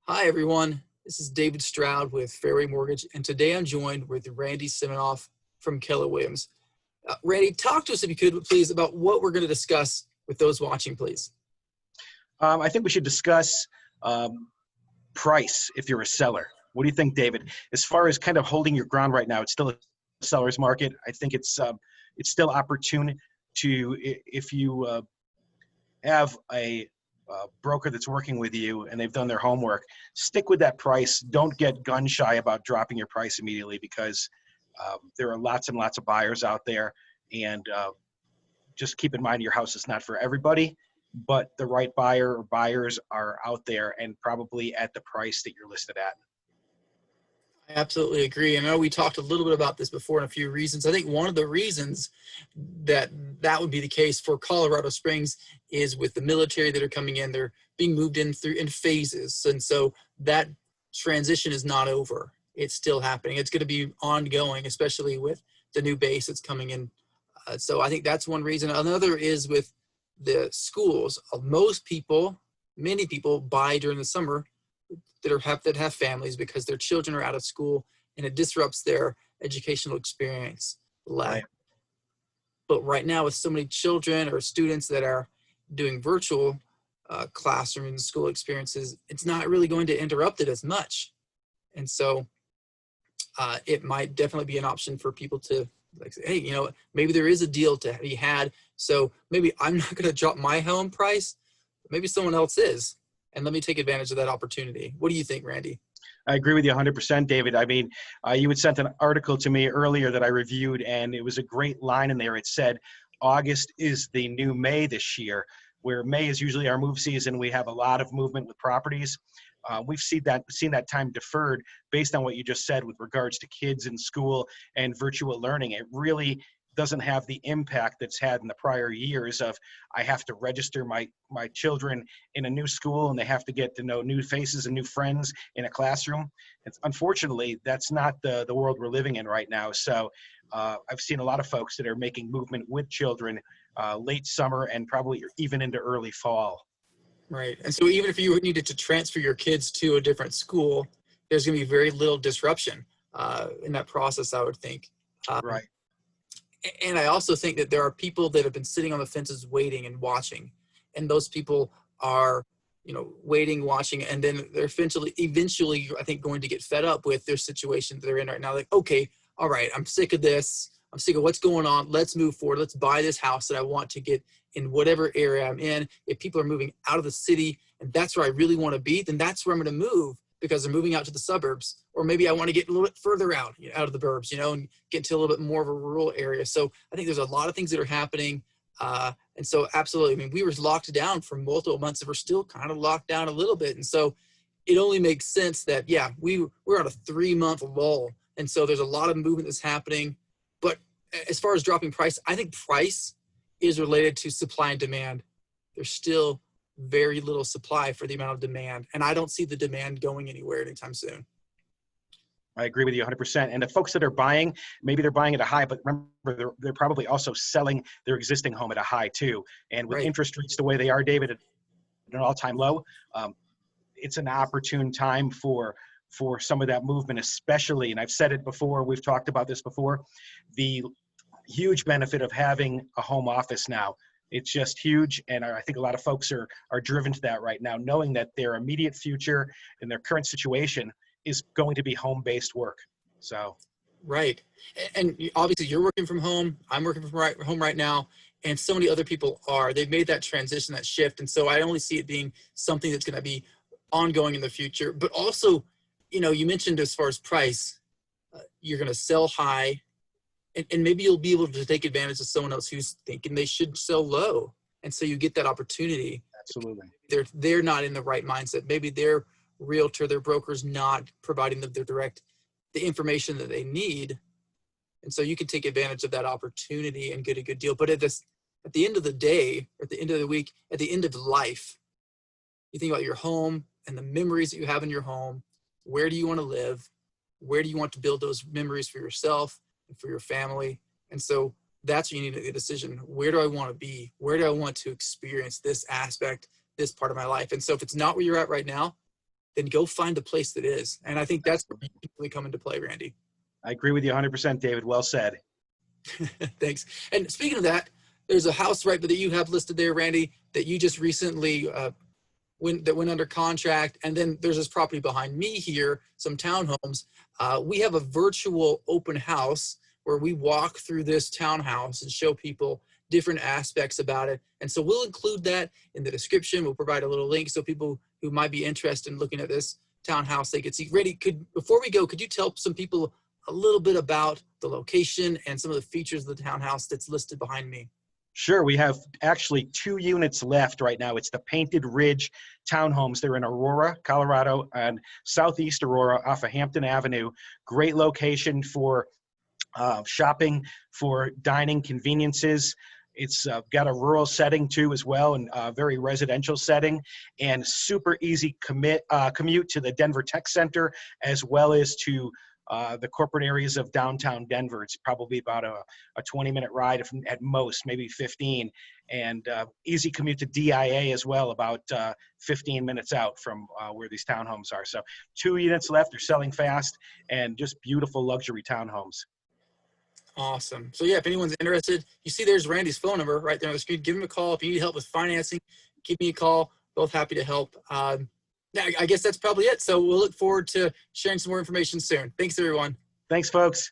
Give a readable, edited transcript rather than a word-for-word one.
Hi, everyone. This is David Stroud with Fairway Mortgage, and today I'm joined with Randy Siminoff from Keller Williams. Randy, talk to us, if you could, please, about what we're going to discuss with those watching, please. I think we should discuss price if you're a seller. What do you think, David? As far as kind of holding your ground right now, it's still a seller's market. I think it's still opportune to, if you have a broker that's working with you and they've done their homework, stick with that price. Don't get gun shy about dropping your price immediately, because there are lots and lots of buyers out there. And just keep in mind, your house is not for everybody, but the right buyer or buyers are out there and probably at the price that you're listed at. I absolutely agree. I know we talked a little bit about this before and a few reasons. I think one of the reasons that that would be the case for Colorado Springs is with the military that are coming in. They're being moved in phases. And so that transition is not over. It's still happening. It's going to be ongoing, especially with the new base that's coming in. So I think that's one reason. Another is with the schools. Many people buy during the summer that have families because their children are out of school, and it disrupts their educational experience. Right. But right now, with so many children or students that are doing virtual classroom and school experiences, it's not really going to interrupt it as much. And so it might definitely be an option for people to say, hey, maybe there is a deal to be had. So maybe I'm not going to drop my home price, but maybe someone else is. And let me take advantage of that opportunity. What do you think, Randy? I agree with you 100%, David. I mean, you had sent an article to me earlier that I reviewed, and it was a great line in there. It said, August is the new May this year, where May is usually our move season. We have a lot of movement with properties. We've seen that time deferred based on what you just said with regards to kids in school and virtual learning. It really doesn't have the impact that's had in the prior years of, I have to register my children in a new school and they have to get to know new faces and new friends in a classroom. Unfortunately, that's not the world we're living in right now. So I've seen a lot of folks that are making movement with children late summer and probably even into early fall. Right. And so even if you needed to transfer your kids to a different school, there's going to be very little disruption in that process, I would think. Right. And I also think that there are people that have been sitting on the fences waiting and watching. And those people are, waiting, watching, and then they're eventually, I think, going to get fed up with their situation that they're in right now. Like, okay, all right, I'm sick of this. I'm sick of what's going on. Let's move forward. Let's buy this house that I want to get in whatever area I'm in. If people are moving out of the city and that's where I really want to be, then that's where I'm going to move, because they're moving out to the suburbs. Or maybe I want to get a little bit further out of the burbs, and get to a little bit more of a rural area. So I think there's a lot of things that are happening. And so absolutely, I mean, we were locked down for multiple months and we're still kind of locked down a little bit. And so it only makes sense that, yeah, we're on a 3-month lull. And so there's a lot of movement that's happening. But as far as dropping price, I think price is related to supply and demand. There's still very little supply for the amount of demand. And I don't see the demand going anywhere anytime soon. I agree with you 100%. And the folks that are buying, maybe they're buying at a high, but remember, they're probably also selling their existing home at a high too. And with interest rates the way they are, David, at an all-time low, it's an opportune time for some of that movement, especially, and I've said it before, we've talked about this before, the huge benefit of having a home office now. It's just huge, and I think a lot of folks are driven to that right now, knowing that their immediate future and their current situation is going to be home-based work. So, right, and obviously you're working from home. I'm working from home right now, and so many other people are. They've made that transition, that shift, and so I only see it being something that's going to be ongoing in the future. But also, you mentioned as far as price, you're going to sell high. And maybe you'll be able to take advantage of someone else who's thinking they should sell low. And so you get that opportunity. Absolutely. They're not in the right mindset. Maybe their realtor, their broker's not providing them the information that they need. And so you can take advantage of that opportunity and get a good deal. But at the end of the day, or at the end of the week, at the end of life, you think about your home and the memories that you have in your home. Where do you want to live? Where do you want to build those memories for yourself and for your family? And so that's when you need to make a decision. Where do I want to be? Where do I want to experience this aspect, this part of my life? And so if it's not where you're at right now, then go find a place that is. And I think that's where you can really come into play, Randy. I agree with you 100%, David. Well said. Thanks. And speaking of that, there's a house right that you have listed there, Randy, that you just recently went under contract. And then there's this property behind me here, some townhomes. We have a virtual open house where we walk through this townhouse and show people different aspects about it. And so we'll include that in the description. We'll provide a little link so people who might be interested in looking at this townhouse, they could see. Randy, before we go, could you tell some people a little bit about the location and some of the features of the townhouse that's listed behind me? Sure. We have actually 2 units left right now. It's the Painted Ridge townhomes. They're in Aurora, Colorado, and southeast Aurora off of Hampton Avenue. Great location for shopping, for dining conveniences. It's got a rural setting too as well, and a very residential setting, and super easy commute to the Denver Tech Center as well as to the corporate areas of downtown Denver. It's probably about a 20-minute ride at most, maybe 15, and easy commute to DIA as well, about 15 minutes out from where these townhomes are. So 2 units left. They're selling fast, and just beautiful luxury townhomes. Awesome. So yeah, if anyone's interested, you see there's Randy's phone number right there on the screen. Give him a call. If you need help with financing, give me a call. Both happy to help. Yeah, I guess that's probably it. So we'll look forward to sharing some more information soon. Thanks, everyone. Thanks, folks.